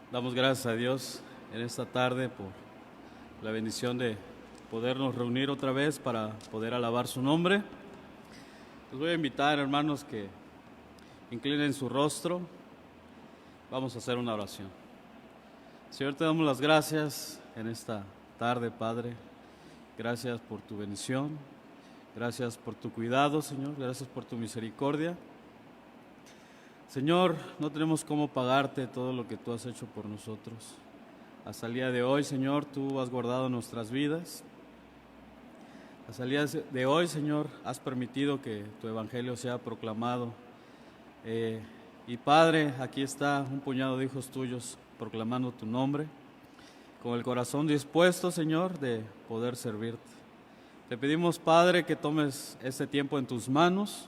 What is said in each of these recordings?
Damos gracias a Dios en esta tarde por la bendición de podernos reunir otra vez para poder alabar su nombre. Les voy a invitar, hermanos, que inclinen su rostro. Vamos a hacer una oración. Señor, te damos las gracias en esta tarde, Padre. Gracias por tu bendición. Gracias por tu cuidado, Señor. Gracias por tu misericordia. Señor, no tenemos cómo pagarte todo lo que tú has hecho por nosotros. Hasta el día de hoy, Señor, tú has guardado nuestras vidas. Hasta el día de hoy, Señor, has permitido que tu evangelio sea proclamado. Y Padre, aquí está un puñado de hijos tuyos proclamando tu nombre, con el corazón dispuesto, Señor, de poder servirte. Te pedimos, Padre, que tomes este tiempo en tus manos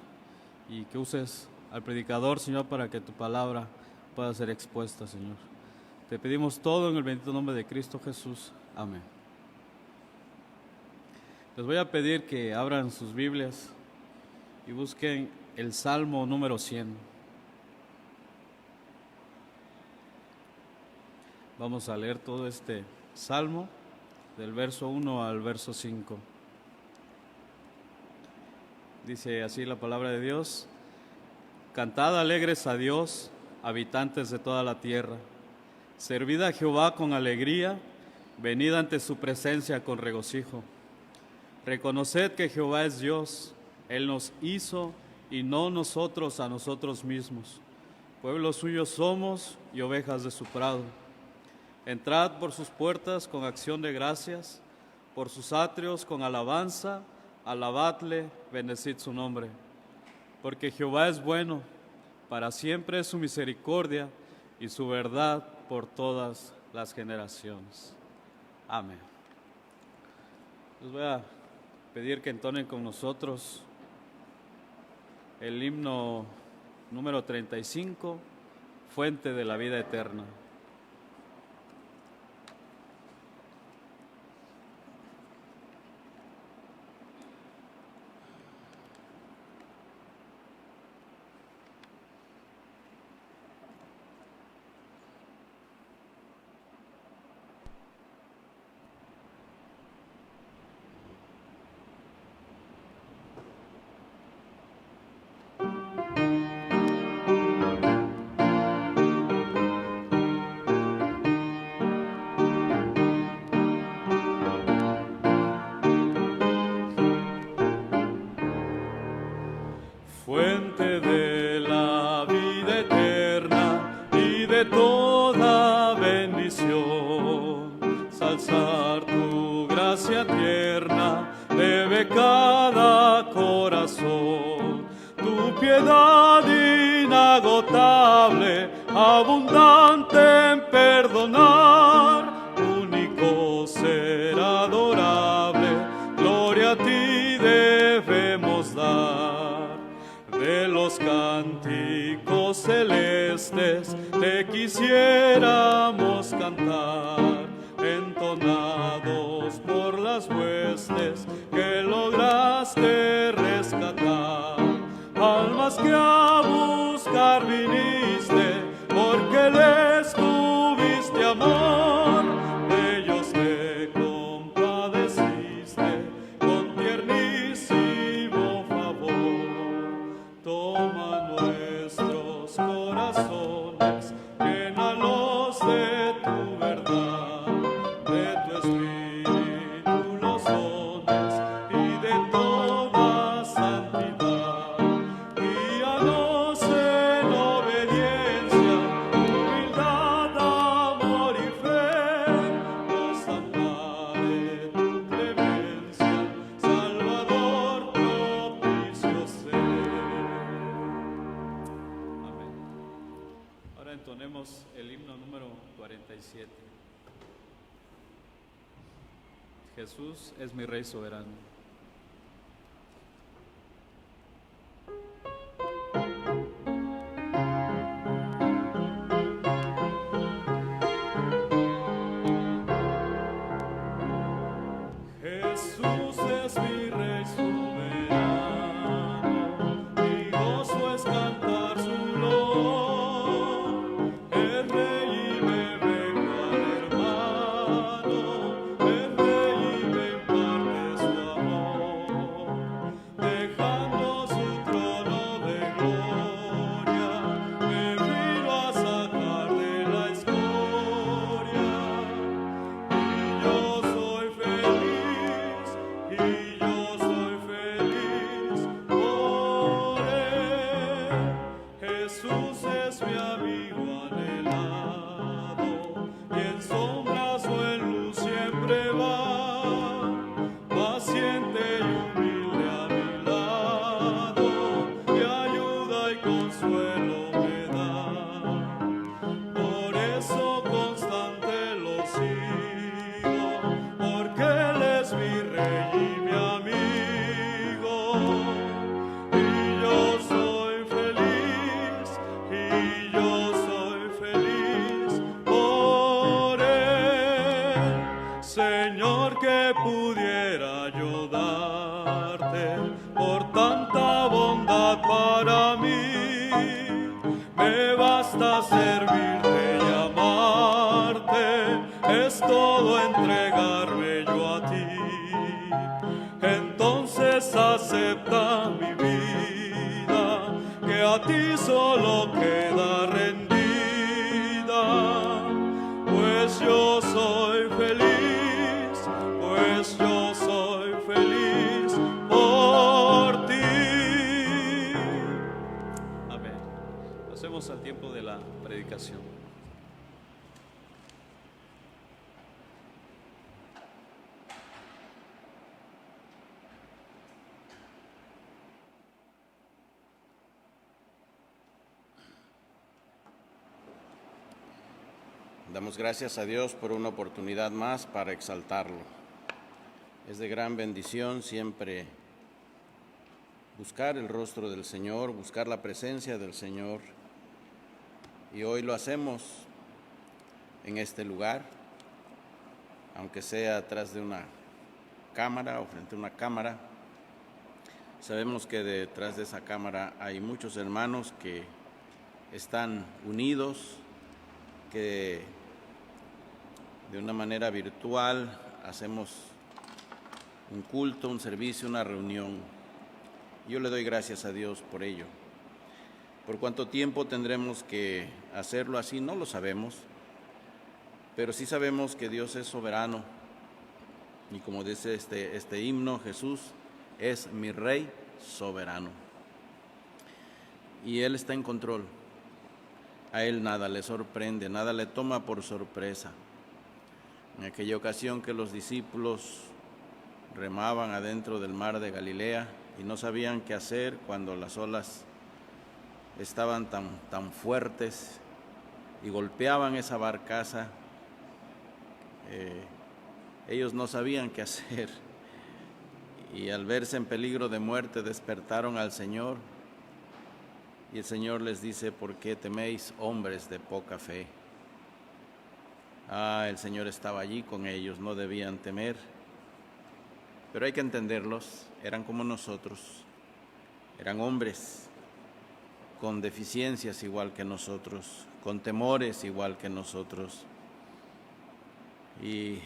y que uses al predicador, Señor, para que tu palabra pueda ser expuesta, Señor. Te pedimos todo en el bendito nombre de Cristo Jesús. Amén. Les voy a pedir que abran sus Biblias y busquen el Salmo número 100. Vamos a leer todo este Salmo del verso 1 al verso 5. Dice así la palabra de Dios: Cantad alegres a Dios, habitantes de toda la tierra. Servid a Jehová con alegría, venid ante su presencia con regocijo. Reconoced que Jehová es Dios, Él nos hizo y no nosotros a nosotros mismos. Pueblo suyo somos y ovejas de su prado. Entrad por sus puertas con acción de gracias, por sus atrios con alabanza, alabadle, bendecid su nombre. Porque Jehová es bueno, para siempre es su misericordia y su verdad por todas las generaciones. Amén. Les voy a pedir que entonen con nosotros el himno número 35, Fuente de la vida eterna. Fuente de la vida eterna y de toda bendición, salzar tu gracia tierna debe cada corazón. Tu piedad inagotable, abundante en perdonar, único ser adorable, gloria a ti debemos dar. De los cánticos celestes te quisiéramos cantar, entonados por las huestes que lograste rescatar. Almas que a buscar viniste, porque les tuviste amor, de ellos te compadeciste con tiernísimo favor. Toma nuestros corazones, llénalos de tu verdad, de tu espíritu los dones y de toda santidad. Guíanos en obediencia, humildad, amor y fe, nos ampare tu clemencia, Salvador propicio ser. Amén. Ahora entonemos el himno número 47. Jesús es mi Rey soberano. Jesús es mi Rey soberano, mi gozo es cantar su loor. Es Rey y me pudiera yo darte por tanta bondad para mí. Me basta servirte y amarte, es todo entregarme yo a ti. Entonces acepta mi vida, que a ti solo queda rendida, pues yo soy feliz, pues yo soy feliz por ti. Amén. Pasemos al tiempo de la predicación. Damos gracias a Dios por una oportunidad más para exaltarlo. Es de gran bendición siempre buscar el rostro del Señor, buscar la presencia del Señor. Y hoy lo hacemos en este lugar, aunque sea atrás de una cámara o frente a una cámara. Sabemos que detrás de esa cámara hay muchos hermanos que están unidos, que de una manera virtual hacemos un culto, un servicio, una reunión. Yo le doy gracias a Dios por ello. ¿Por cuánto tiempo tendremos que hacerlo así? No lo sabemos, pero sí sabemos que Dios es soberano. Y como dice este himno, Jesús es mi Rey soberano. Y Él está en control. A Él nada le sorprende, nada le toma por sorpresa. En aquella ocasión que los discípulos remaban adentro del mar de Galilea y no sabían qué hacer cuando las olas estaban tan fuertes y golpeaban esa barcaza, ellos no sabían qué hacer y al verse en peligro de muerte despertaron al Señor y el Señor les dice: ¿por qué teméis, hombres de poca fe? El Señor estaba allí con ellos, no debían temer. Pero hay que entenderlos, eran como nosotros, eran hombres con deficiencias igual que nosotros, con temores igual que nosotros. Y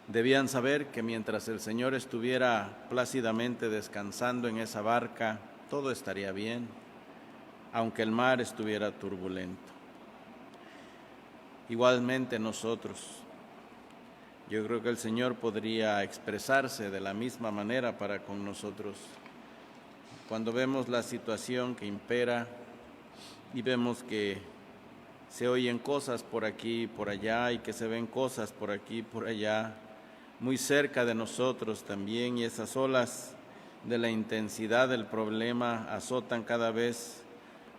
debían saber que mientras el Señor estuviera plácidamente descansando en esa barca, todo estaría bien, aunque el mar estuviera turbulento. Igualmente nosotros, yo creo que el Señor podría expresarse de la misma manera para con nosotros. Cuando vemos la situación que impera y vemos que se oyen cosas por aquí y por allá y que se ven cosas por aquí y por allá, muy cerca de nosotros también, y esas olas de la intensidad del problema azotan cada vez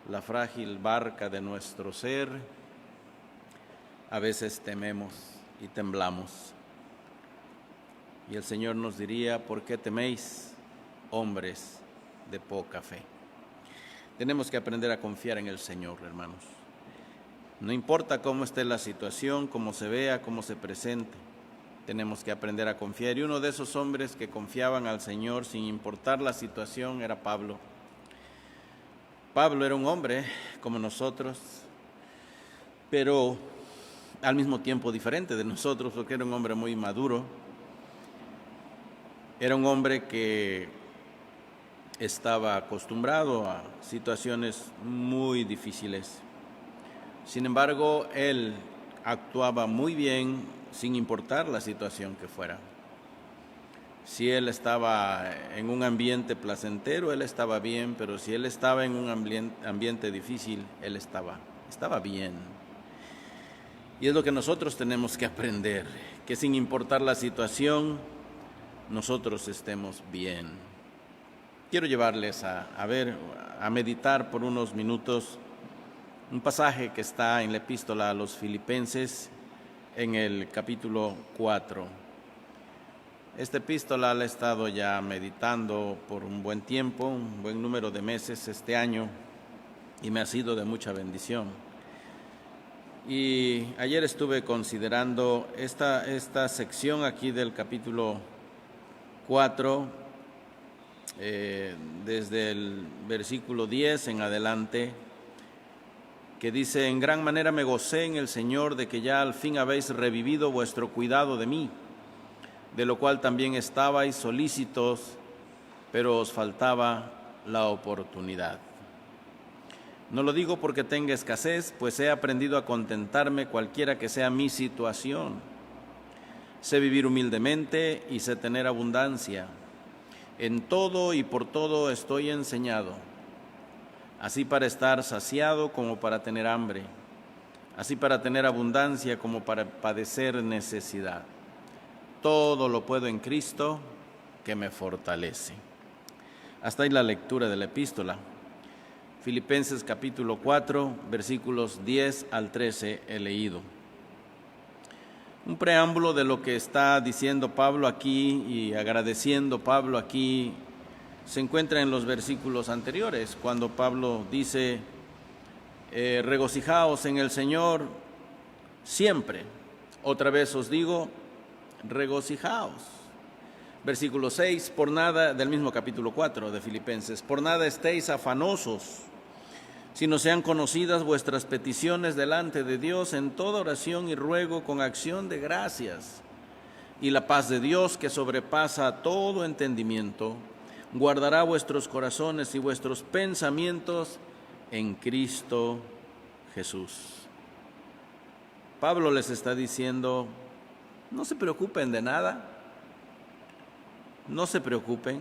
la frágil barca de nuestro ser, a veces tememos y temblamos. Y el Señor nos diría: ¿por qué teméis, hombres de poca fe? Tenemos que aprender a confiar en el Señor, hermanos. No importa cómo esté la situación, cómo se vea, cómo se presente, tenemos que aprender a confiar. Y uno de esos hombres que confiaban al Señor sin importar la situación era Pablo. Pablo era un hombre como nosotros, pero al mismo tiempo diferente de nosotros, porque era un hombre muy maduro. Era un hombre que estaba acostumbrado a situaciones muy difíciles. Sin embargo, él actuaba muy bien sin importar la situación que fuera. Si él estaba en un ambiente placentero, él estaba bien, pero si él estaba en un ambiente difícil, él estaba bien. Y es lo que nosotros tenemos que aprender, que sin importar la situación, nosotros estemos bien. Quiero llevarles a meditar por unos minutos un pasaje que está en la epístola a los Filipenses, en el capítulo 4. Esta epístola la he estado ya meditando por un buen tiempo, un buen número de meses este año, y me ha sido de mucha bendición. Y ayer estuve considerando esta sección aquí del capítulo 4, desde el versículo 10 en adelante, que dice: en gran manera me gocé en el Señor de que ya al fin habéis revivido vuestro cuidado de mí, de lo cual también estabais solícitos, pero os faltaba la oportunidad. No lo digo porque tenga escasez, pues he aprendido a contentarme cualquiera que sea mi situación. Sé vivir humildemente y sé tener abundancia. En todo y por todo estoy enseñado, así para estar saciado como para tener hambre, así para tener abundancia como para padecer necesidad. Todo lo puedo en Cristo que me fortalece. Hasta ahí la lectura de la epístola. Filipenses capítulo 4, versículos 10 al 13 he leído. Un preámbulo de lo que está diciendo Pablo aquí y agradeciendo Pablo aquí se encuentra en los versículos anteriores, cuando Pablo dice: regocijaos en el Señor siempre. Otra vez os digo, regocijaos. Versículo 6, por nada, del mismo capítulo 4 de Filipenses: por nada estéis afanosos, sino sean conocidas vuestras peticiones delante de Dios en toda oración y ruego con acción de gracias. Y la paz de Dios, que sobrepasa todo entendimiento, guardará vuestros corazones y vuestros pensamientos en Cristo Jesús. Pablo les está diciendo: no se preocupen de nada, no se preocupen,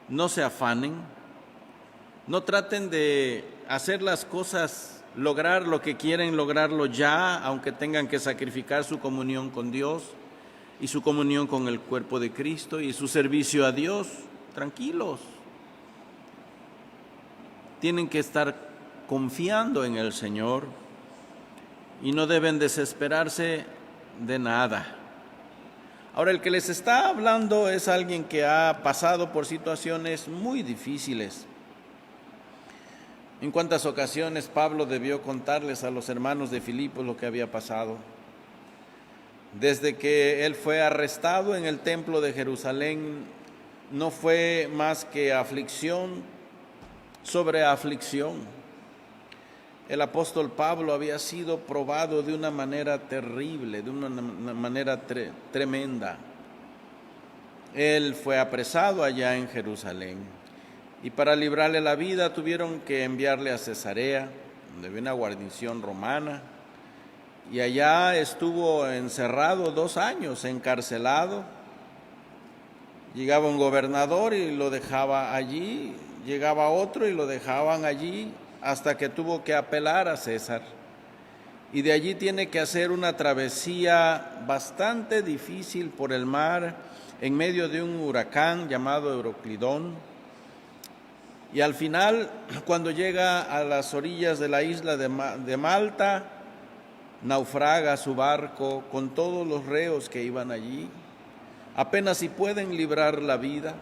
no se afanen, no traten de hacer las cosas, lograr lo que quieren lograrlo ya, aunque tengan que sacrificar su comunión con Dios y su comunión con el cuerpo de Cristo y su servicio a Dios. Tranquilos. Tienen que estar confiando en el Señor y no deben desesperarse de nada. Ahora, el que les está hablando es alguien que ha pasado por situaciones muy difíciles. En cuántas ocasiones Pablo debió contarles a los hermanos de Filipos lo que había pasado. Desde que él fue arrestado en el templo de Jerusalén, no fue más que aflicción sobre aflicción. El apóstol Pablo había sido probado de una manera terrible, de una manera tremenda. Él fue apresado allá en Jerusalén. Y para librarle la vida tuvieron que enviarle a Cesarea, donde había una guarnición romana. Y allá estuvo encerrado 2 años, encarcelado. Llegaba un gobernador y lo dejaba allí, llegaba otro y lo dejaban allí, hasta que tuvo que apelar a César. Y de allí tiene que hacer una travesía bastante difícil por el mar, en medio de un huracán llamado Euroclidón. Y al final, cuando llega a las orillas de la isla de Malta, naufraga su barco con todos los reos que iban allí. Apenas si pueden librar la vida,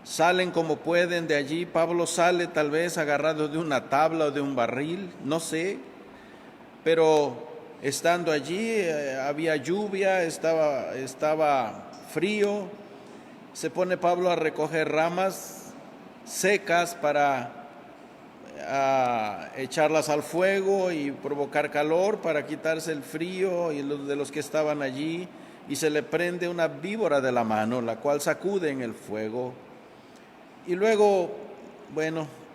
salen como pueden de allí. Pablo sale tal vez agarrado de una tabla o de un barril, no sé, pero estando allí había lluvia, estaba frío. Se pone Pablo a recoger ramas secas para echarlas al fuego y provocar calor para quitarse el frío y de los que estaban allí, y se le prende una víbora de la mano, la cual sacude en el fuego. Y luego,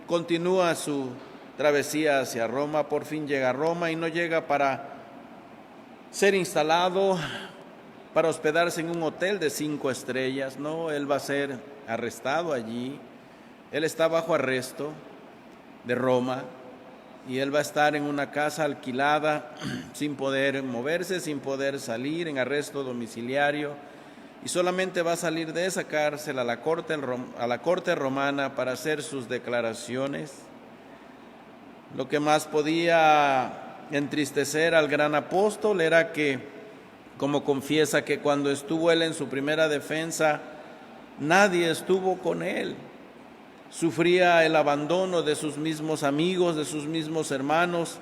continúa su travesía hacia Roma. Por fin llega a Roma y no llega para ser instalado, para hospedarse en un hotel de 5 estrellas, no, él va a ser arrestado allí. Él está bajo arresto de Roma y él va a estar en una casa alquilada sin poder moverse, sin poder salir, en arresto domiciliario, y solamente va a salir de esa cárcel a la corte romana para hacer sus declaraciones. Lo que más podía entristecer al gran apóstol era que, como confiesa, que cuando estuvo él en su primera defensa, nadie estuvo con él. Sufría el abandono de sus mismos amigos, de sus mismos hermanos,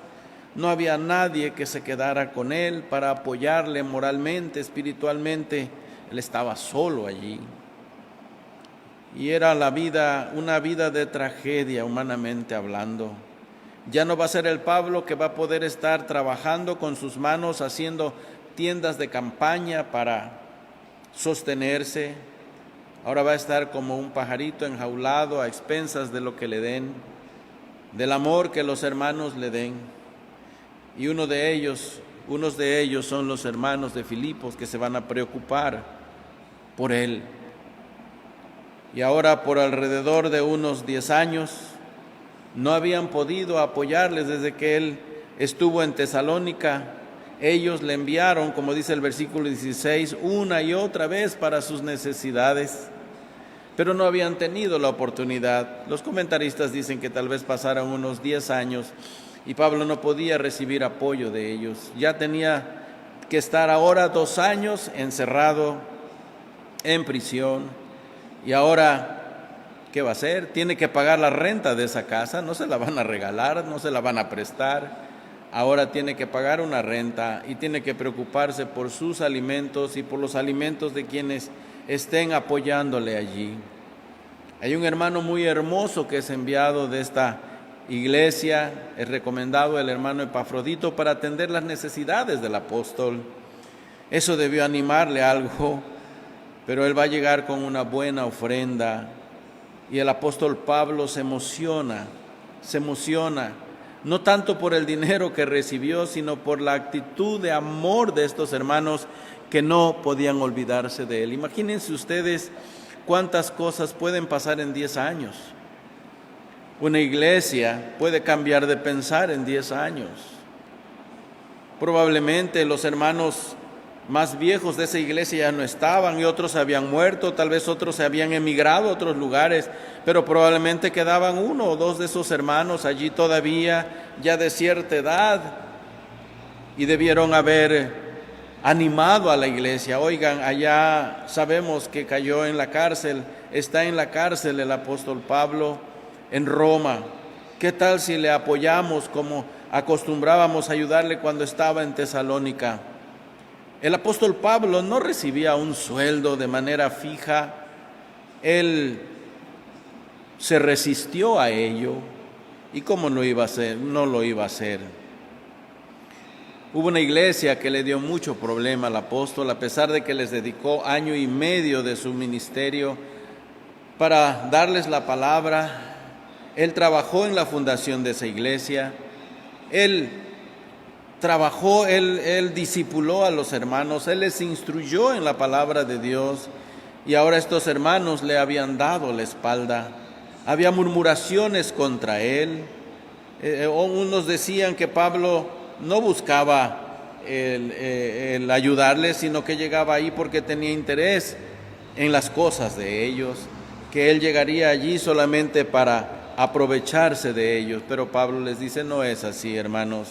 No había nadie que se quedara con él para apoyarle moralmente, espiritualmente. Él estaba solo allí. Y era una vida de tragedia, humanamente hablando. Ya no va a ser el Pablo que va a poder estar trabajando con sus manos, haciendo tiendas de campaña para sostenerse. Ahora va a estar como un pajarito enjaulado a expensas de lo que le den, del amor que los hermanos le den. Y unos de ellos son los hermanos de Filipos, que se van a preocupar por él. Y ahora, por alrededor de unos 10 años, no habían podido apoyarles desde que él estuvo en Tesalónica. Ellos le enviaron, como dice el versículo 16, una y otra vez para sus necesidades, pero no habían tenido la oportunidad. Los comentaristas dicen que tal vez pasaron unos 10 años y Pablo no podía recibir apoyo de ellos. Ya tenía que estar ahora 2 años encerrado en prisión. Y ahora, ¿qué va a hacer? Tiene que pagar la renta de esa casa. No se la van a regalar, no se la van a prestar. Ahora tiene que pagar una renta y tiene que preocuparse por sus alimentos y por los alimentos de quienes estén apoyándole allí. Hay un hermano muy hermoso que es enviado de esta iglesia, es recomendado el hermano Epafrodito para atender las necesidades del apóstol. Eso debió animarle algo, pero él va a llegar con una buena ofrenda y el apóstol Pablo se emociona, no tanto por el dinero que recibió, sino por la actitud de amor de estos hermanos que no podían olvidarse de él. Imagínense ustedes cuántas cosas pueden pasar en 10 años. Una iglesia puede cambiar de pensar en 10 años. Probablemente los hermanos más viejos de esa iglesia ya no estaban y otros habían muerto, tal vez otros se habían emigrado a otros lugares, pero probablemente quedaban 1 o 2 de esos hermanos allí todavía, ya de cierta edad, y debieron haber animado a la iglesia. Oigan, allá sabemos que cayó en la cárcel, está en la cárcel el apóstol Pablo en Roma. ¿Qué tal si le apoyamos como acostumbrábamos a ayudarle cuando estaba en Tesalónica? El apóstol Pablo no recibía un sueldo de manera fija. Él se resistió a ello. ¿Y cómo no iba a hacer? No lo iba a hacer. Hubo una iglesia que le dio mucho problema al apóstol, a pesar de que les dedicó 1 año y medio de su ministerio para darles la palabra. Él trabajó en la fundación de esa iglesia. Él trabajó, él discipuló a los hermanos, él les instruyó en la palabra de Dios, y ahora estos hermanos le habían dado la espalda. Había murmuraciones contra él. Unos decían que Pablo no buscaba el ayudarles, sino que llegaba ahí porque tenía interés en las cosas de ellos, que él llegaría allí solamente para aprovecharse de ellos. Pero Pablo les dice: no es así, hermanos.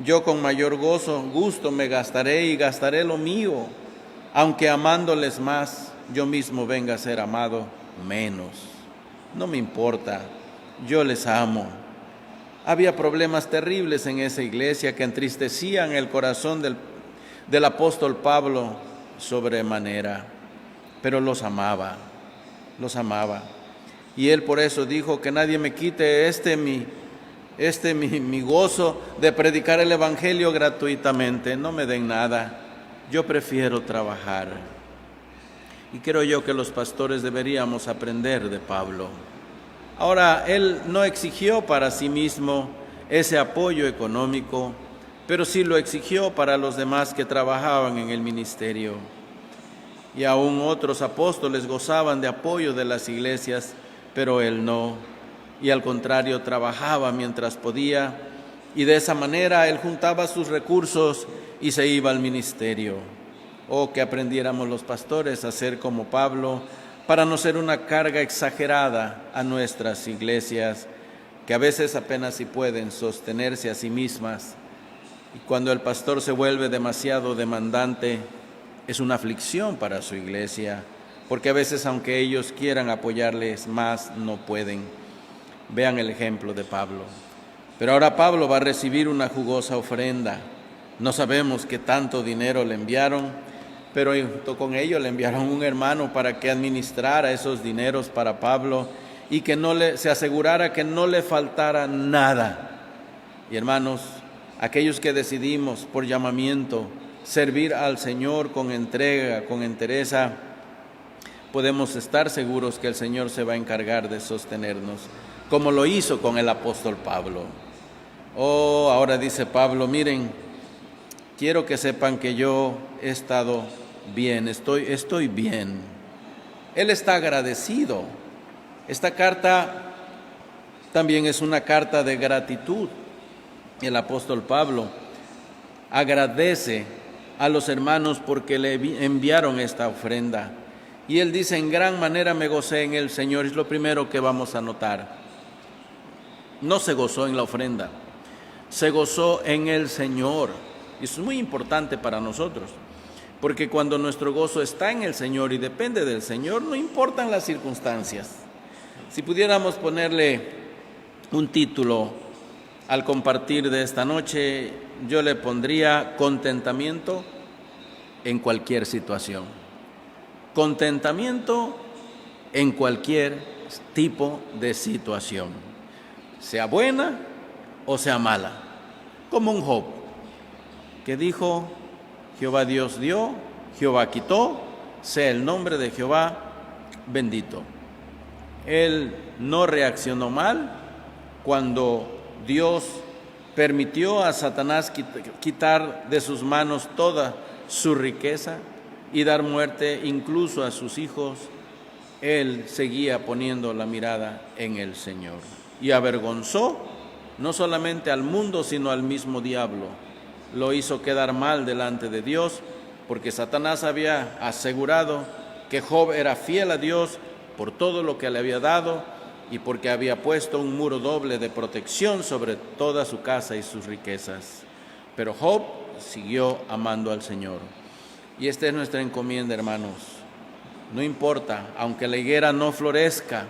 Yo con mayor gusto me gastaré y gastaré lo mío, aunque amándoles más, yo mismo venga a ser amado menos. No me importa, yo les amo. Había problemas terribles en esa iglesia que entristecían el corazón del apóstol Pablo sobremanera, pero los amaba. Y él por eso dijo: que nadie me quite mi gozo de predicar el evangelio gratuitamente. No me den nada, yo prefiero trabajar. Y creo yo que los pastores deberíamos aprender de Pablo. Ahora, él no exigió para sí mismo ese apoyo económico, pero sí lo exigió para los demás que trabajaban en el ministerio. Y aún otros apóstoles gozaban de apoyo de las iglesias, pero él no. Y al contrario, trabajaba mientras podía, y de esa manera él juntaba sus recursos y se iba al ministerio. Oh, que aprendiéramos los pastores a ser como Pablo, para no ser una carga exagerada a nuestras iglesias, que a veces apenas si pueden sostenerse a sí mismas. Y cuando el pastor se vuelve demasiado demandante, es una aflicción para su iglesia, porque a veces, aunque ellos quieran apoyarles más, no pueden. Vean el ejemplo de Pablo. Pero ahora Pablo va a recibir una jugosa ofrenda. No sabemos qué tanto dinero le enviaron, pero junto con ello le enviaron un hermano para que administrara esos dineros para Pablo y que se asegurara que no le faltara nada. Y hermanos, aquellos que decidimos por llamamiento servir al Señor con entrega, con entereza, podemos estar seguros que el Señor se va a encargar de sostenernos, como lo hizo con el apóstol Pablo. Oh, ahora dice Pablo, miren, quiero que sepan que yo he estado bien, estoy bien. Él está agradecido. Esta carta también es una carta de gratitud. El apóstol Pablo agradece a los hermanos porque le enviaron esta ofrenda. Y él dice, en gran manera me gocé en el Señor. Es lo primero que vamos a notar. No se gozó en la ofrenda, se gozó en el Señor. Y eso es muy importante para nosotros, porque cuando nuestro gozo está en el Señor y depende del Señor, no importan las circunstancias. Si pudiéramos ponerle un título al compartir de esta noche, yo le pondría contentamiento en cualquier situación. Contentamiento en cualquier tipo de situación, sea buena o sea mala, como un Job, que dijo, Jehová Dios dio, Jehová quitó, sea el nombre de Jehová bendito. Él no reaccionó mal cuando Dios permitió a Satanás quitar de sus manos toda su riqueza y dar muerte incluso a sus hijos. Él seguía poniendo la mirada en el Señor y avergonzó no solamente al mundo, sino al mismo diablo. Lo hizo quedar mal delante de Dios, porque Satanás había asegurado que Job era fiel a Dios por todo lo que le había dado y porque había puesto un muro doble de protección sobre toda su casa y sus riquezas. Pero Job siguió amando al Señor. Y esta es nuestra encomienda, hermanos. No importa, aunque la higuera no florezca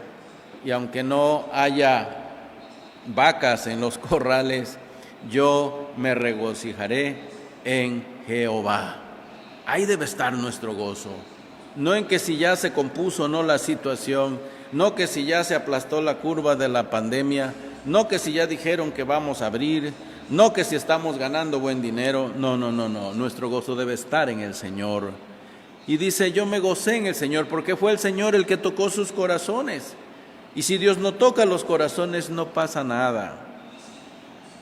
y aunque no haya vacas en los corrales, yo me regocijaré en Jehová. Ahí debe estar nuestro gozo. No en que si ya se compuso o no la situación, no que si ya se aplastó la curva de la pandemia, no que si ya dijeron que vamos a abrir, no que si estamos ganando buen dinero. No. Nuestro gozo debe estar en el Señor. Y dice, yo me gocé en el Señor, porque fue el Señor el que tocó sus corazones. Y si Dios no toca los corazones, no pasa nada.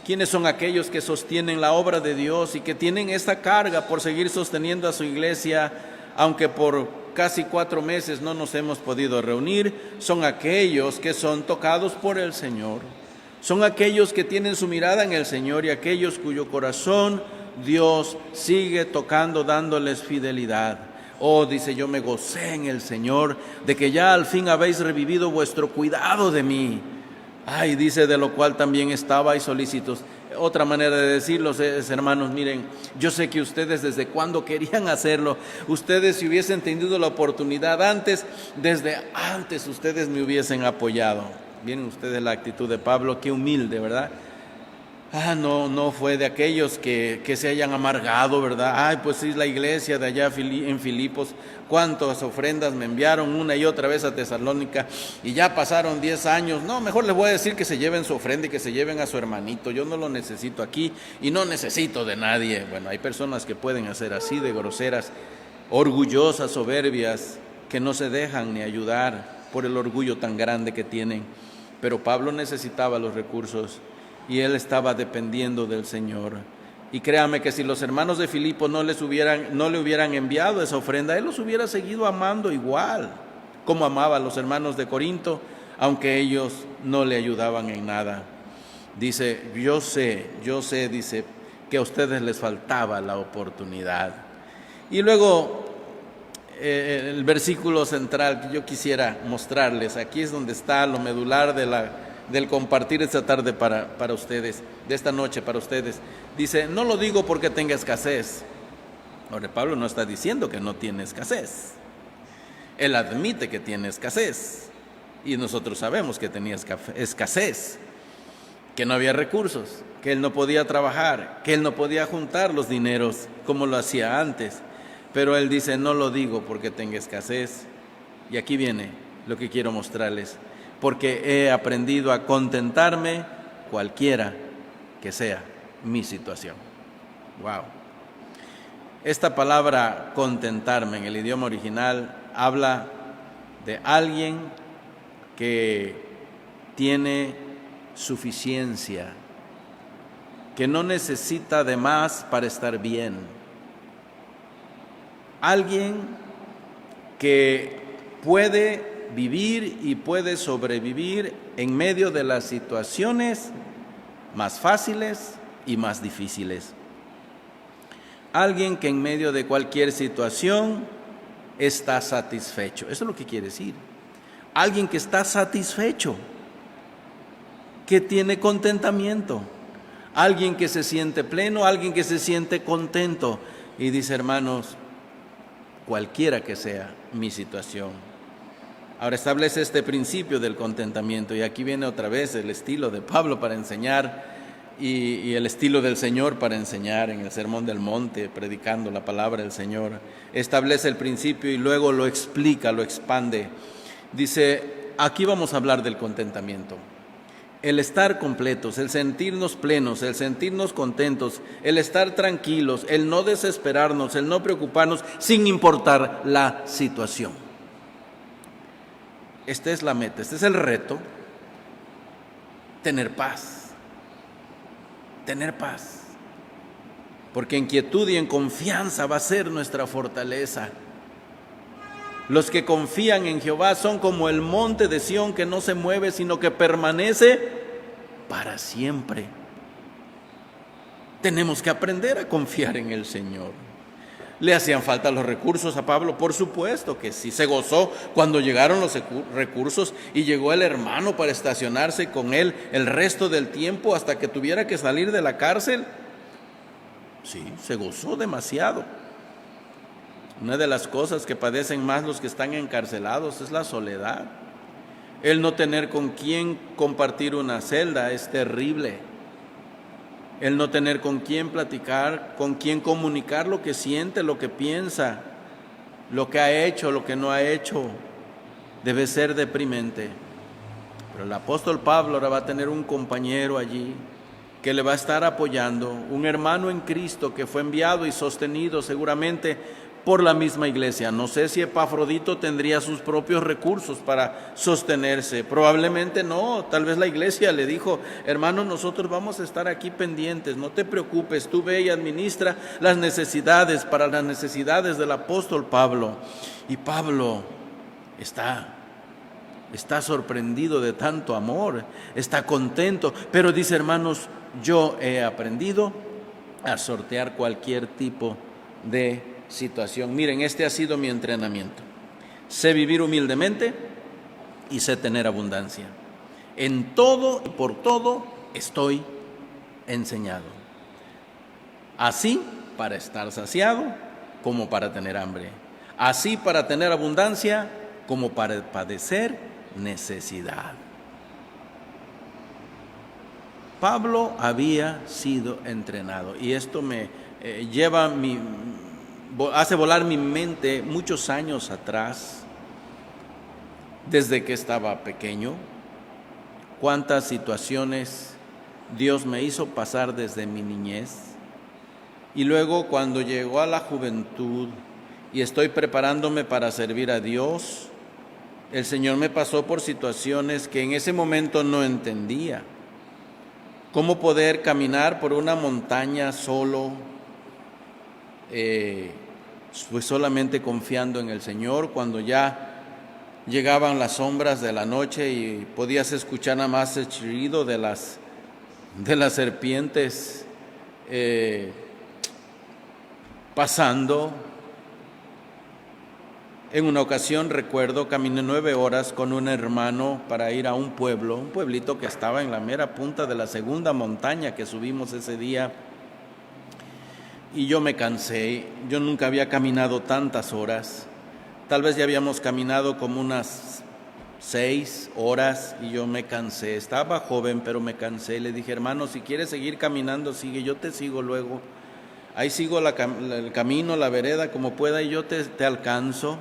¿Quiénes son aquellos que sostienen la obra de Dios y que tienen esta carga por seguir sosteniendo a su iglesia, aunque por casi 4 meses no nos hemos podido reunir? Son aquellos que son tocados por el Señor. Son aquellos que tienen su mirada en el Señor y aquellos cuyo corazón Dios sigue tocando, dándoles fidelidad. Oh, dice, yo me gocé en el Señor de que ya al fin habéis revivido vuestro cuidado de mí. Ay, dice, de lo cual también estabais solícitos. Otra manera de decirlo es, hermanos, miren, yo sé que ustedes desde cuando querían hacerlo, ustedes si hubiesen tenido la oportunidad antes, desde antes ustedes me hubiesen apoyado. Vienen ustedes la actitud de Pablo, qué humilde, ¿verdad? No fue de aquellos que se hayan amargado, ¿verdad? Ay, pues sí, la iglesia de allá en Filipos, cuántas ofrendas me enviaron una y otra vez a Tesalónica y ya pasaron 10 años. No, mejor les voy a decir que se lleven su ofrenda y que se lleven a su hermanito. Yo no lo necesito aquí y no necesito de nadie. Bueno, hay personas que pueden hacer así de groseras, orgullosas, soberbias, que no se dejan ni ayudar por el orgullo tan grande que tienen. Pero Pablo necesitaba los recursos y él estaba dependiendo del Señor. Y créame que si los hermanos de Filipo no le hubieran enviado esa ofrenda, él los hubiera seguido amando igual, como amaba a los hermanos de Corinto, aunque ellos no le ayudaban en nada. Dice, yo sé, dice, que a ustedes les faltaba la oportunidad. Y luego, el versículo central que yo quisiera mostrarles, aquí es donde está lo medular del compartir esta tarde para ustedes, de esta noche para ustedes. Dice, no lo digo porque tenga escasez. Ahora, Pablo no está diciendo que no tiene escasez. Él admite que tiene escasez. Y nosotros sabemos que tenía escasez. que no había recursos, que él no podía trabajar, que él no podía juntar los dineros como lo hacía antes. Pero él dice, no lo digo porque tenga escasez. Y aquí viene lo que quiero mostrarles. Porque he aprendido a contentarme cualquiera que sea mi situación. Wow. Esta palabra contentarme en el idioma original habla de alguien que tiene suficiencia, que no necesita de más para estar bien. Alguien que puede vivir y puede sobrevivir en medio de las situaciones más fáciles y más difíciles. Alguien que en medio de cualquier situación está satisfecho. Eso es lo que quiere decir. Alguien que está satisfecho, que tiene contentamiento. Alguien que se siente pleno, alguien que se siente contento. Y dice, hermanos, cualquiera que sea mi situación. Ahora establece este principio del contentamiento, y aquí viene otra vez el estilo de Pablo para enseñar y el estilo del Señor para enseñar en el Sermón del Monte, predicando la palabra del Señor. Establece el principio y luego lo explica, lo expande. Dice, aquí vamos a hablar del contentamiento. El estar completos, el sentirnos plenos, el sentirnos contentos, el estar tranquilos, el no desesperarnos, el no preocuparnos sin importar la situación. Esta es la meta, este es el reto, tener paz. Tener paz, porque en quietud y en confianza va a ser nuestra fortaleza. Los que confían en Jehová son como el monte de Sión que no se mueve, sino que permanece para siempre. Tenemos que aprender a confiar en el Señor. ¿Le hacían falta los recursos a Pablo? Por supuesto que sí. Se gozó cuando llegaron los recursos y llegó el hermano para estacionarse con él el resto del tiempo hasta que tuviera que salir de la cárcel. Sí, se gozó demasiado. Una de las cosas que padecen más los que están encarcelados es la soledad. El no tener con quién compartir una celda es terrible. El no tener con quién platicar, con quién comunicar lo que siente, lo que piensa, lo que ha hecho, lo que no ha hecho, debe ser deprimente. Pero el apóstol Pablo ahora va a tener un compañero allí que le va a estar apoyando, un hermano en Cristo que fue enviado y sostenido seguramente por la misma iglesia. No sé si Epafrodito tendría sus propios recursos para sostenerse, probablemente no. Tal vez la iglesia le dijo, hermano, nosotros vamos a estar aquí pendientes, no te preocupes, tú ve y administra las necesidades, para las necesidades del apóstol Pablo. Y Pablo está sorprendido de tanto amor, está contento, pero dice, hermanos, yo he aprendido a sortear cualquier tipo de situación. Miren, este ha sido mi entrenamiento. Sé vivir humildemente y sé tener abundancia. En todo y por todo estoy enseñado. Así para estar saciado como para tener hambre. Así para tener abundancia como para padecer necesidad. Pablo había sido entrenado y esto me hace volar mi mente muchos años atrás, desde que estaba pequeño, cuántas situaciones Dios me hizo pasar desde mi niñez, y luego cuando llegó a la juventud y estoy preparándome para servir a Dios, el Señor me pasó por situaciones que en ese momento no entendía. Cómo poder caminar por una montaña solo, pues solamente confiando en el Señor, cuando ya llegaban las sombras de la noche y podías escuchar nada más el chirrido de las serpientes pasando. En una ocasión, recuerdo, caminé 9 horas con un hermano para ir a un pueblito que estaba en la mera punta de la segunda montaña que subimos ese día. Y yo me cansé, yo nunca había caminado tantas horas. Tal vez ya habíamos caminado como unas 6 horas y yo me cansé. Estaba joven, pero me cansé. Le dije, hermano, si quieres seguir caminando, sigue, yo te sigo luego. Ahí sigo el camino, la vereda, como pueda, y yo te alcanzo.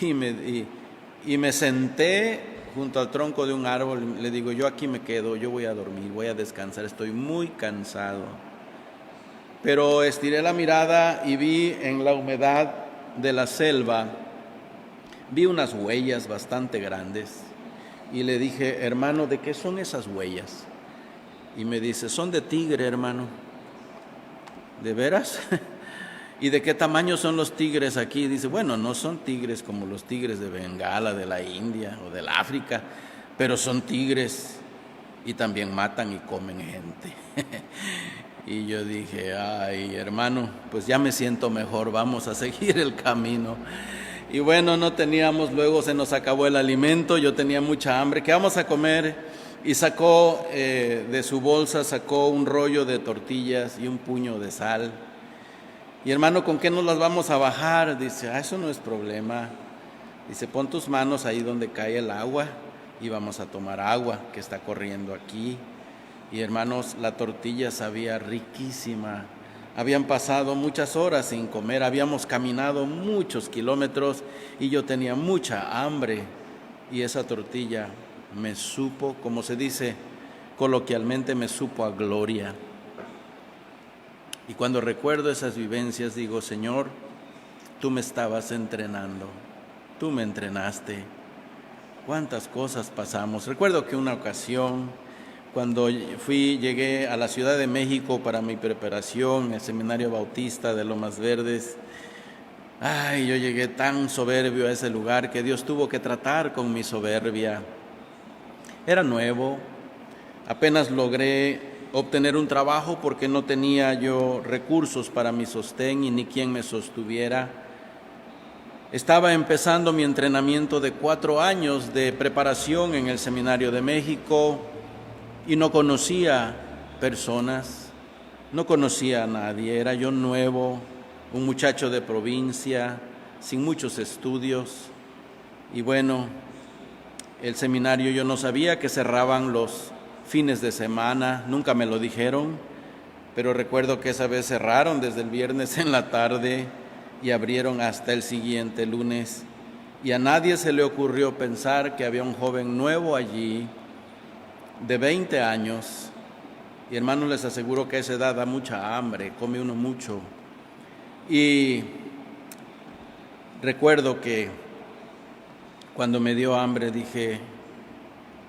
Y me senté junto al tronco de un árbol. Le digo, yo aquí me quedo, yo voy a dormir, voy a descansar, estoy muy cansado. Pero estiré la mirada y vi en la humedad de la selva, vi unas huellas bastante grandes. Y le dije, hermano, ¿de qué son esas huellas? Y me dice, son de tigre, hermano. ¿De veras? ¿Y de qué tamaño son los tigres aquí? Dice, bueno, no son tigres como los tigres de Bengala, de la India o del África, pero son tigres y también matan y comen gente. Y yo dije, ay, hermano, pues ya me siento mejor, vamos a seguir el camino. Y bueno, no teníamos, luego se nos acabó el alimento, yo tenía mucha hambre, ¿qué vamos a comer? Y sacó de su bolsa, sacó un rollo de tortillas y un puño de sal. Y hermano, ¿con qué nos las vamos a bajar? Dice, eso no es problema. Dice, pon tus manos ahí donde cae el agua y vamos a tomar agua que está corriendo aquí. Y hermanos, la tortilla sabía riquísima. Habían pasado muchas horas sin comer, habíamos caminado muchos kilómetros y yo tenía mucha hambre. Y esa tortilla me supo, como se dice coloquialmente, me supo a gloria. Y cuando recuerdo esas vivencias digo, Señor, tú me estabas entrenando, tú me entrenaste. ¿Cuántas cosas pasamos? Recuerdo que una ocasión, cuando llegué a la Ciudad de México para mi preparación en el Seminario Bautista de Lomas Verdes, yo llegué tan soberbio a ese lugar que Dios tuvo que tratar con mi soberbia. Era nuevo, apenas logré obtener un trabajo porque no tenía yo recursos para mi sostén y ni quien me sostuviera. Estaba empezando mi entrenamiento de 4 años de preparación en el Seminario de México y no conocía personas, no conocía a nadie, era yo nuevo, un muchacho de provincia, sin muchos estudios. Y bueno, el seminario yo no sabía que cerraban los fines de semana, nunca me lo dijeron, pero recuerdo que esa vez cerraron desde el viernes en la tarde y abrieron hasta el siguiente lunes. Y a nadie se le ocurrió pensar que había un joven nuevo allí, de 20 años. Y hermanos, les aseguro que a esa edad da mucha hambre, come uno mucho. Y recuerdo que cuando me dio hambre dije,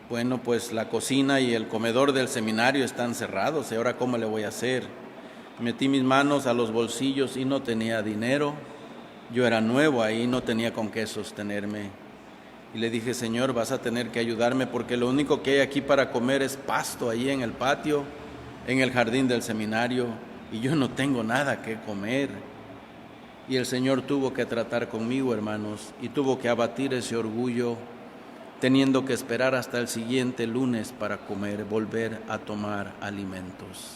bueno, pues la cocina y el comedor del seminario están cerrados, ¿y ahora cómo le voy a hacer? Metí mis manos a los bolsillos y no tenía dinero. Yo era nuevo ahí, no tenía con qué sostenerme. Y le dije, Señor, vas a tener que ayudarme porque lo único que hay aquí para comer es pasto ahí en el patio, en el jardín del seminario, y yo no tengo nada que comer. Y el Señor tuvo que tratar conmigo, hermanos, y tuvo que abatir ese orgullo, teniendo que esperar hasta el siguiente lunes para comer, volver a tomar alimentos.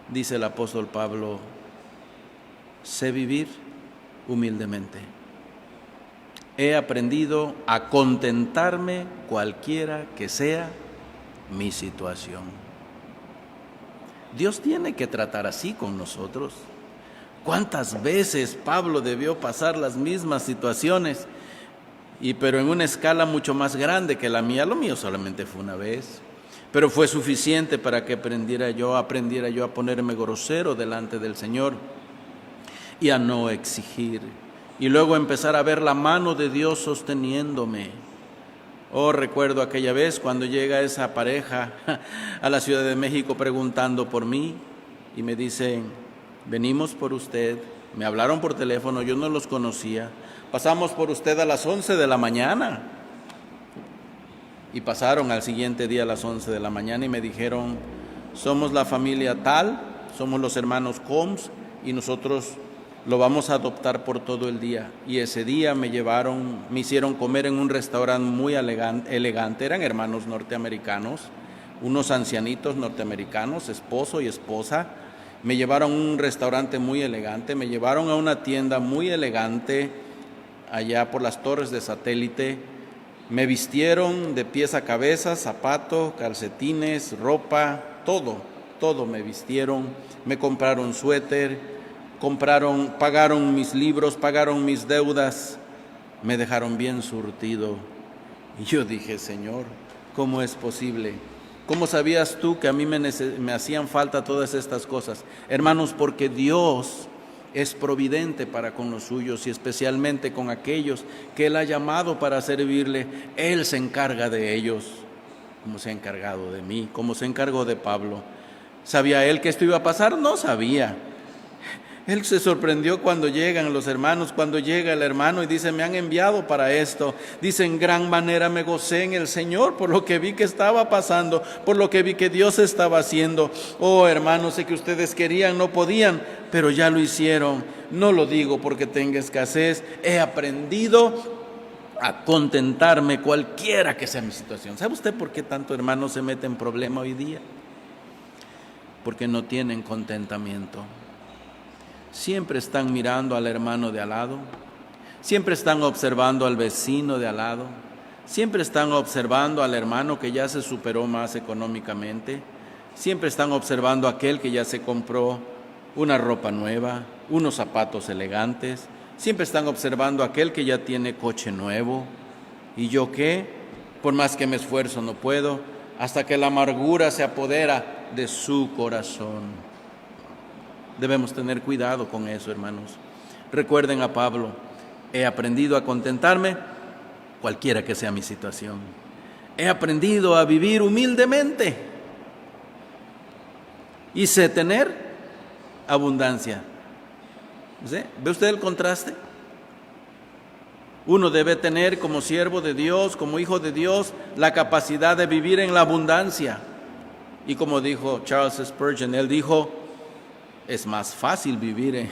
Dice el apóstol Pablo, sé vivir humildemente. He aprendido a contentarme cualquiera que sea mi situación. Dios tiene que tratar así con nosotros. ¿Cuántas veces Pablo debió pasar las mismas situaciones? Pero en una escala mucho más grande que la mía. Lo mío solamente fue una vez, pero fue suficiente para que aprendiera yo a ponerme grosero delante del Señor y a no exigir, y luego empezar a ver la mano de Dios sosteniéndome. Recuerdo aquella vez cuando llega esa pareja a la Ciudad de México preguntando por mí y me dicen, venimos por usted. Me hablaron por teléfono, yo no los conocía. Pasamos por usted a las 11 de la mañana. Y pasaron al siguiente día a las 11 de la mañana y me dijeron, somos la familia tal, somos los hermanos Combs y nosotros lo vamos a adoptar por todo el día. Y ese día me hicieron comer en un restaurante muy elegante. Eran hermanos norteamericanos, unos ancianitos norteamericanos, esposo y esposa. Me llevaron a un restaurante muy elegante, me llevaron a una tienda muy elegante allá por las torres de Satélite. Me vistieron de pies a cabeza, zapatos, calcetines, ropa, todo me vistieron. Me compraron suéter, pagaron mis libros, pagaron mis deudas, me dejaron bien surtido. Y yo dije, Señor, ¿cómo es posible? ¿Cómo sabías tú que a mí me hacían falta todas estas cosas? Hermanos, porque Dios es providente para con los suyos y especialmente con aquellos que Él ha llamado para servirle. Él se encarga de ellos, como se ha encargado de mí, como se encargó de Pablo. ¿Sabía él que esto iba a pasar? No sabía. Él se sorprendió cuando llegan los hermanos, cuando llega el hermano y dice, me han enviado para esto. Dice, en gran manera me gocé en el Señor por lo que vi que estaba pasando, por lo que vi que Dios estaba haciendo. Oh, hermanos, sé que ustedes querían, no podían, pero ya lo hicieron. No lo digo porque tenga escasez, he aprendido a contentarme cualquiera que sea mi situación. ¿Sabe usted por qué tanto hermano se mete en problema hoy día? Porque no tienen contentamiento. Siempre están mirando al hermano de al lado, siempre están observando al vecino de al lado, siempre están observando al hermano que ya se superó más económicamente, siempre están observando a aquel que ya se compró una ropa nueva, unos zapatos elegantes, siempre están observando a aquel que ya tiene coche nuevo. ¿Y yo qué? Por más que me esfuerzo no puedo, hasta que la amargura se apodera de su corazón. Debemos tener cuidado con eso, hermanos. Recuerden a Pablo, he aprendido a contentarme cualquiera que sea mi situación. He aprendido a vivir humildemente y sé tener abundancia. ¿Sí? ¿Ve usted el contraste? Uno debe tener como siervo de Dios, como hijo de Dios, la capacidad de vivir en la abundancia. Y como dijo Charles Spurgeon, él dijo, es más fácil vivir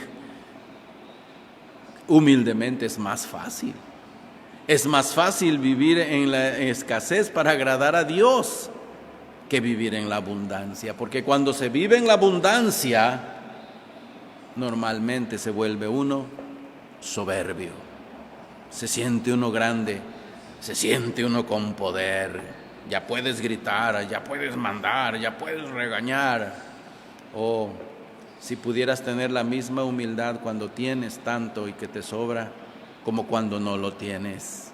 humildemente, es más fácil. Es más fácil vivir en la escasez para agradar a Dios que vivir en la abundancia. Porque cuando se vive en la abundancia, normalmente se vuelve uno soberbio. Se siente uno grande, se siente uno con poder. Ya puedes gritar, ya puedes mandar, ya puedes regañar. Oh, si pudieras tener la misma humildad cuando tienes tanto y que te sobra, como cuando no lo tienes.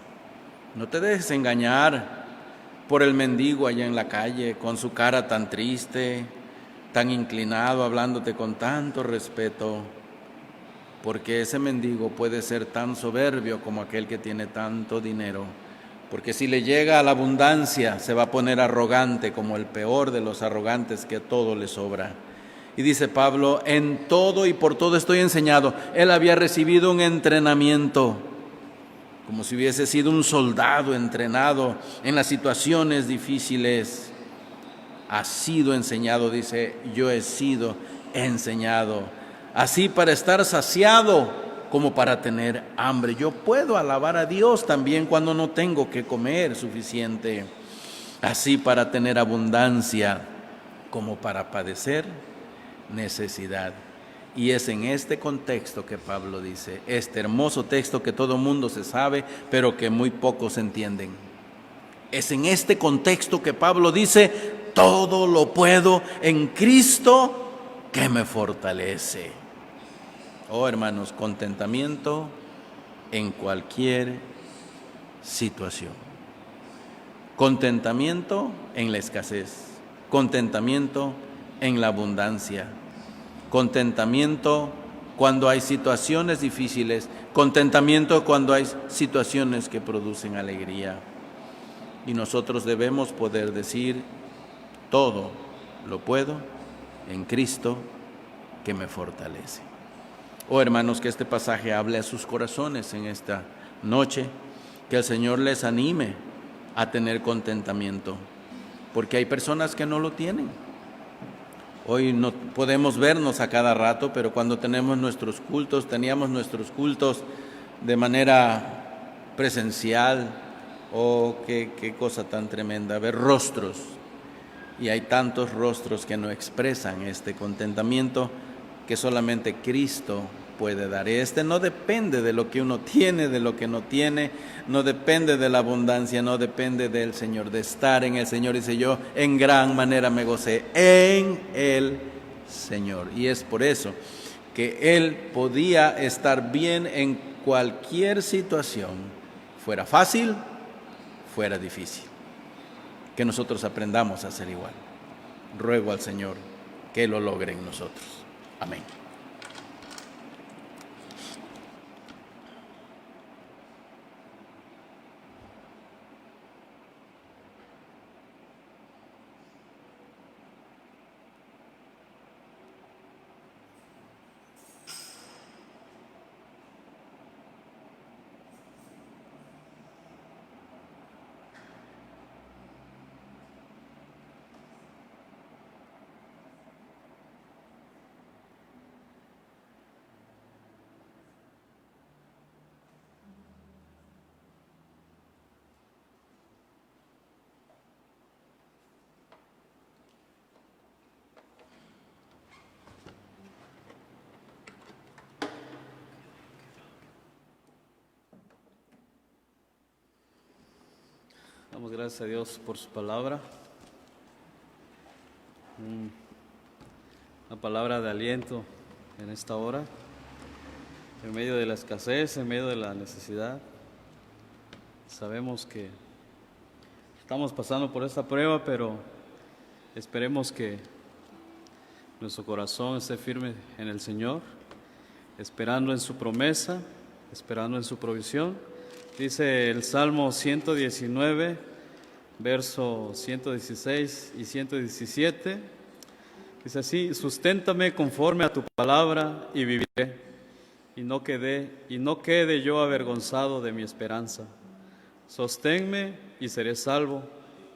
No te dejes engañar por el mendigo allá en la calle, con su cara tan triste, tan inclinado, hablándote con tanto respeto, porque ese mendigo puede ser tan soberbio como aquel que tiene tanto dinero. Porque si le llega a la abundancia, se va a poner arrogante como el peor de los arrogantes, que todo le sobra. Y dice Pablo, en todo y por todo estoy enseñado. Él había recibido un entrenamiento, como si hubiese sido un soldado entrenado en las situaciones difíciles. Ha sido enseñado, dice, yo he sido enseñado. Así para estar saciado como para tener hambre. Yo puedo alabar a Dios también cuando no tengo que comer suficiente. Así para tener abundancia como para padecer necesidad. Y es en este contexto que Pablo dice, este hermoso texto que todo mundo se sabe, pero que muy pocos entienden. Es en este contexto que Pablo dice, todo lo puedo en Cristo que me fortalece. Oh, hermanos, contentamiento en cualquier situación. Contentamiento en la escasez, contentamiento en la abundancia, contentamiento cuando hay situaciones difíciles, contentamiento cuando hay situaciones que producen alegría. Y nosotros debemos poder decir, todo lo puedo en Cristo que me fortalece. Oh, hermanos, que este pasaje hable a sus corazones en esta noche, que el Señor les anime a tener contentamiento, porque hay personas que no lo tienen. Hoy no podemos vernos a cada rato, pero cuando teníamos nuestros cultos de manera presencial. Oh, qué cosa tan tremenda, ver rostros. Y hay tantos rostros que no expresan este contentamiento que solamente Cristo puede dar. Y este no depende de lo que uno tiene, de lo que no tiene, no depende de la abundancia, no depende del Señor, de estar en el Señor. Dice, yo en gran manera me gocé en el Señor. Y es por eso que Él podía estar bien en cualquier situación, fuera fácil, fuera difícil. Que nosotros aprendamos a ser igual. Ruego al Señor que lo logre en nosotros. Amén. Damos gracias a Dios por su palabra. Una palabra de aliento en esta hora, en medio de la escasez, en medio de la necesidad. Sabemos que estamos pasando por esta prueba, pero esperemos que nuestro corazón esté firme en el Señor, esperando en su promesa, esperando en su provisión. Dice el Salmo 119, versos 116 y 117, dice así: susténtame conforme a tu palabra y viviré, y no quede yo avergonzado de mi esperanza. Sosténme y seré salvo,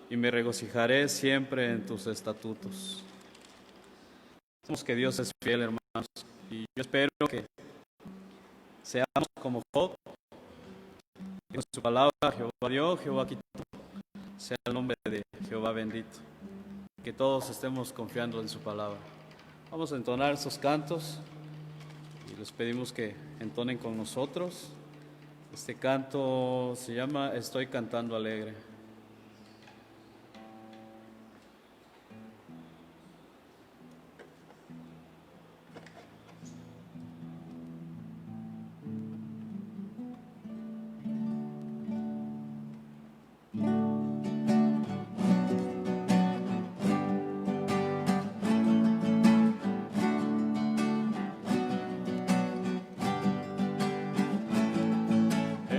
y me regocijaré siempre en tus estatutos. Sabemos que Dios es fiel, hermanos, y yo espero que seamos como Job. En su palabra Jehová dio, Jehová quitó, sea el nombre de Jehová bendito. Que todos estemos confiando en su palabra. Vamos a entonar esos cantos y les pedimos que entonen con nosotros. Este canto se llama Estoy cantando alegre.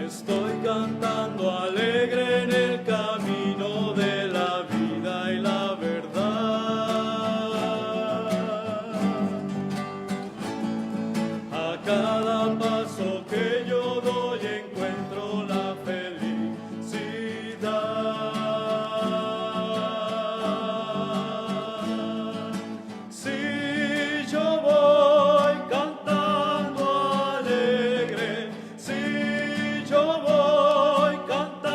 Estoy cantando alegre en el camino de la vida y la verdad. A cada paso que yo doy encuentro la felicidad. Si yo voy cantando alegre, si yo voy cantando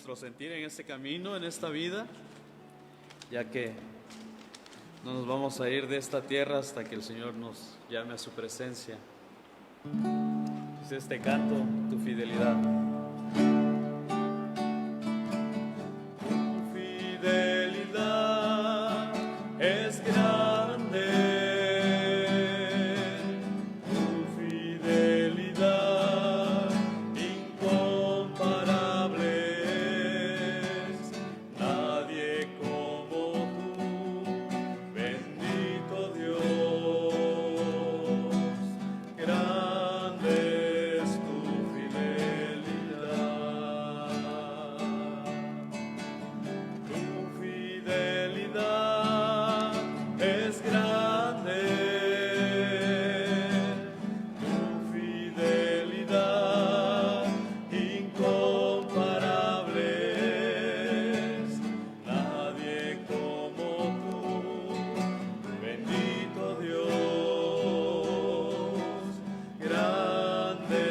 nuestro sentir en este camino, en esta vida, ya que no nos vamos a ir de esta tierra hasta que el Señor nos llame a su presencia. Es este canto, tu fidelidad. Tu fidelidad es grande, tu fidelidad incomparable es, nadie como tú, bendito Dios, grande es tu fidelidad. Tu fidelidad es grande, tu fidelidad incomparable es, nadie como tú, bendito Dios, grande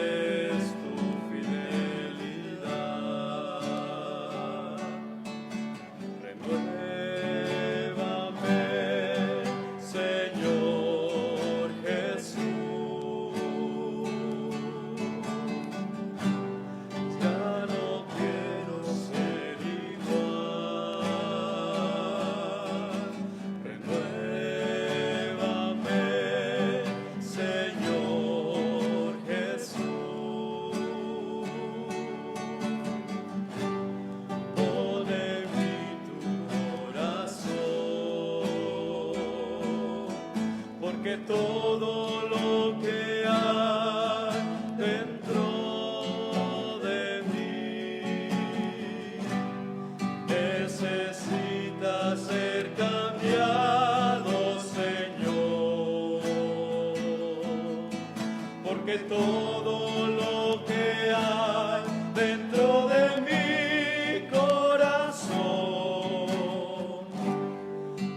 es tu fidelidad. Renuévame, Señor Jesús. Ya no quiero ser igual. Renuévame, Señor Jesús. Pon en mí tu corazón, porque todo lo que hay dentro de mí necesita ser cambiado, Señor, porque todo lo que hay dentro de mi corazón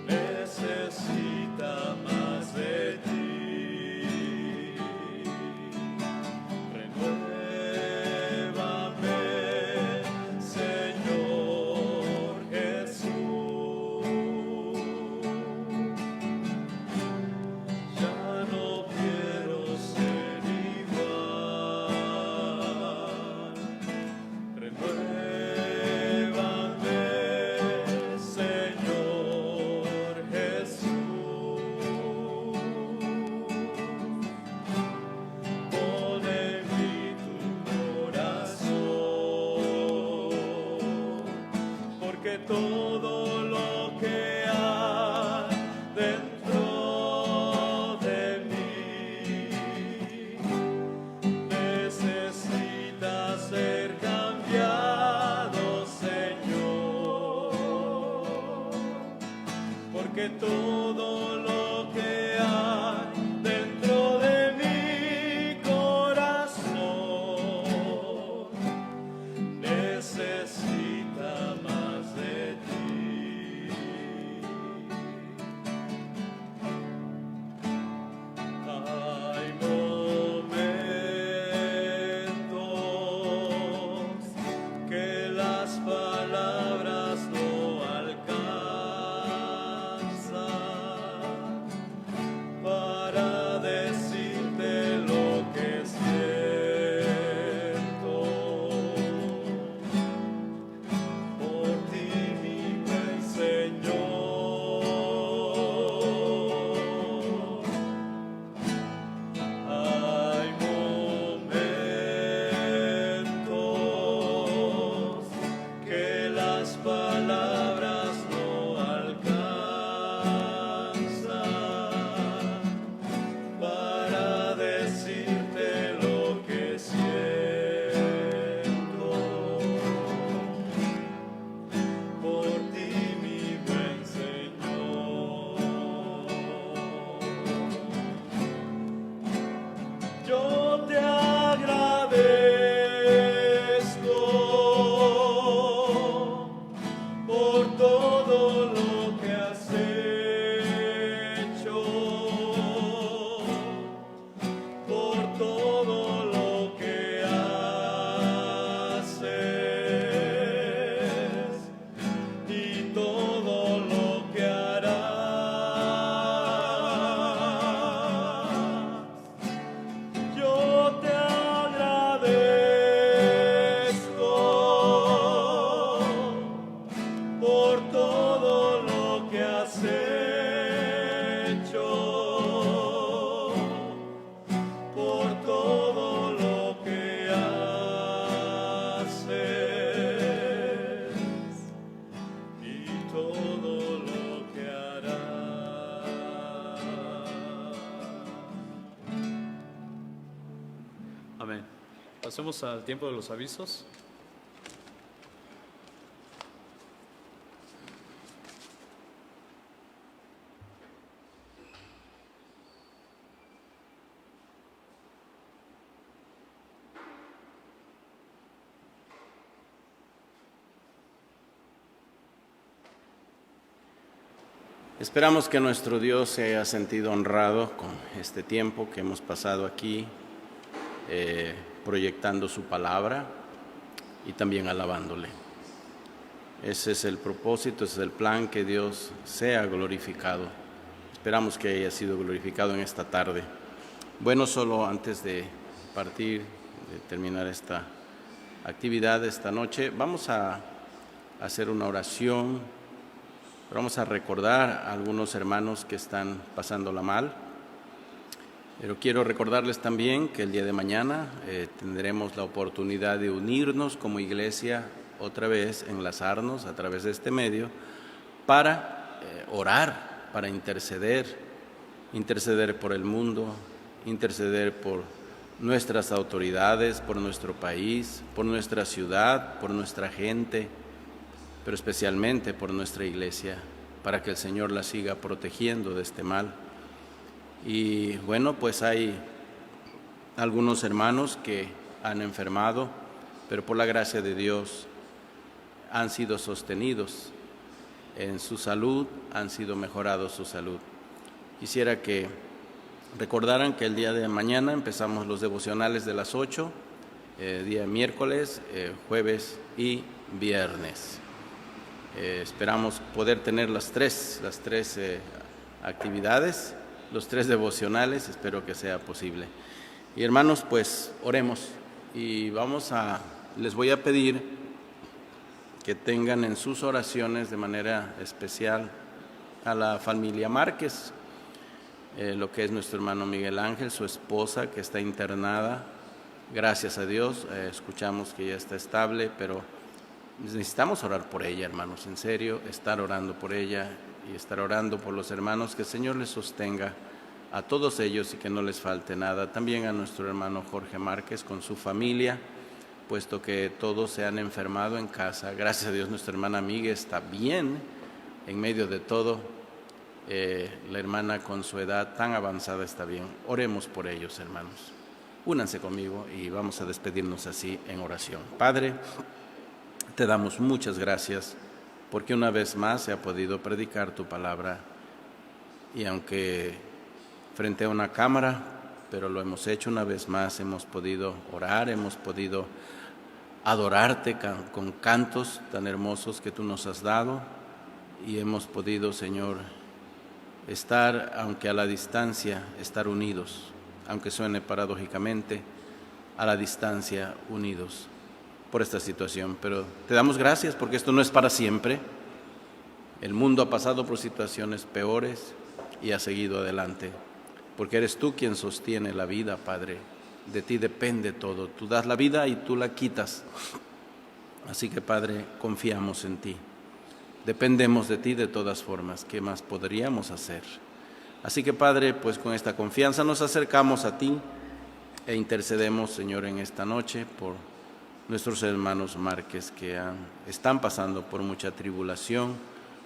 necesita más de ti. Renuévame, Señor Jesús. Ya no quiero ser igual. Renuévame, Señor Jesús. Pon en mí tu corazón, porque todo lo que hay dentro de mí necesita ser cambiado, Señor, porque todo lo que hay dentro de mi corazón necesita más de ti. Hay momentos que las palabras no alcanzan para decirte lo que siento por ti, mi buen Señor. Hay momentos que las palabras no alcanzan para decirte lo que siento por ti, mi buen Señor. Yo te agradezco por todo lo que has hecho, por todo lo que haces. has hecho, por todo lo que haces y todo lo que harás. Amén. Pasemos al tiempo de los avisos. Esperamos que nuestro Dios se haya sentido honrado con este tiempo que hemos pasado aquí, proyectando su palabra y también alabándole. Ese es el propósito, ese es el plan, que Dios sea glorificado. Esperamos que haya sido glorificado en esta tarde. Bueno, solo antes de partir, de terminar esta actividad esta noche, vamos a hacer una oración. Vamos a recordar a algunos hermanos que están pasándola mal, pero quiero recordarles también que el día de mañana tendremos la oportunidad de unirnos como iglesia otra vez, enlazarnos a través de este medio para orar, para interceder por el mundo, interceder por nuestras autoridades, por nuestro país, por nuestra ciudad, por nuestra gente, pero especialmente por nuestra iglesia, para que el Señor la siga protegiendo de este mal. Y bueno, pues hay algunos hermanos que han enfermado, pero por la gracia de Dios han sido sostenidos en su salud, han sido mejorados su salud. Quisiera que recordaran que el día de mañana empezamos los devocionales de las 8, día miércoles, jueves y viernes. Esperamos poder tener las tres actividades, los 3 devocionales, espero que sea posible. Y hermanos, pues oremos y les voy a pedir que tengan en sus oraciones de manera especial a la familia Márquez, lo que es nuestro hermano Miguel Ángel, su esposa que está internada. Gracias a Dios, escuchamos que ya está estable, pero necesitamos orar por ella, hermanos, en serio, estar orando por ella y estar orando por los hermanos, que el Señor les sostenga a todos ellos y que no les falte nada. También a nuestro hermano Jorge Márquez con su familia, puesto que todos se han enfermado en casa. Gracias a Dios nuestra hermana Miguel está bien en medio de todo. La hermana con su edad tan avanzada está bien. Oremos por ellos, hermanos. Únanse conmigo y vamos a despedirnos así en oración. Padre, te damos muchas gracias porque una vez más se ha podido predicar tu palabra, y aunque frente a una cámara, pero lo hemos hecho una vez más, hemos podido orar, hemos podido adorarte con cantos tan hermosos que tú nos has dado, y hemos podido, Señor, estar, aunque a la distancia, estar unidos, aunque suene paradójicamente, a la distancia unidos por esta situación. Pero te damos gracias porque esto no es para siempre. El mundo ha pasado por situaciones peores y ha seguido adelante, porque eres tú quien sostiene la vida, Padre. De ti depende todo. Tú das la vida y tú la quitas. Así que, Padre, confiamos en ti. Dependemos de ti de todas formas. ¿Qué más podríamos hacer? Así que, Padre, pues con esta confianza nos acercamos a ti e intercedemos, Señor, en esta noche por nuestros hermanos Márquez que están pasando por mucha tribulación,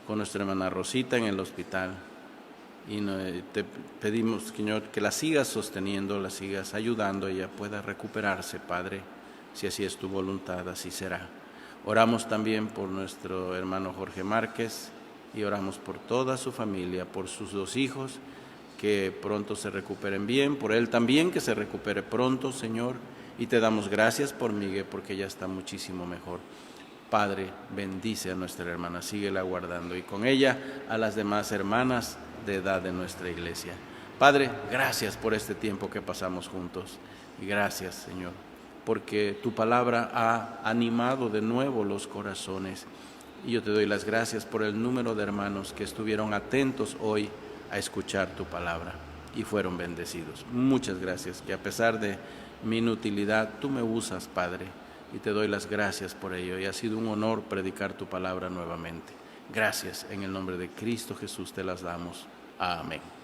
con nuestra hermana Rosita en el hospital. Y te pedimos, Señor, que la sigas sosteniendo, la sigas ayudando, ella pueda recuperarse, Padre. Si así es tu voluntad, así será. Oramos también por nuestro hermano Jorge Márquez y oramos por toda su familia, por sus 2 hijos, que pronto se recuperen bien, por él también que se recupere pronto, Señor. Y te damos gracias por Miguel, porque ella está muchísimo mejor. Padre, bendice a nuestra hermana, síguela guardando, y con ella a las demás hermanas de edad de nuestra iglesia. Padre, gracias por este tiempo que pasamos juntos, y gracias, Señor, porque tu palabra ha animado de nuevo los corazones, Y yo te doy las gracias por el número de hermanos que estuvieron atentos hoy a escuchar tu palabra y fueron bendecidos. Muchas gracias, que a pesar de mi inutilidad, tú me usas, Padre, y te doy las gracias por ello. Y ha sido un honor predicar tu palabra nuevamente. Gracias, en el nombre de Cristo Jesús te las damos. Amén.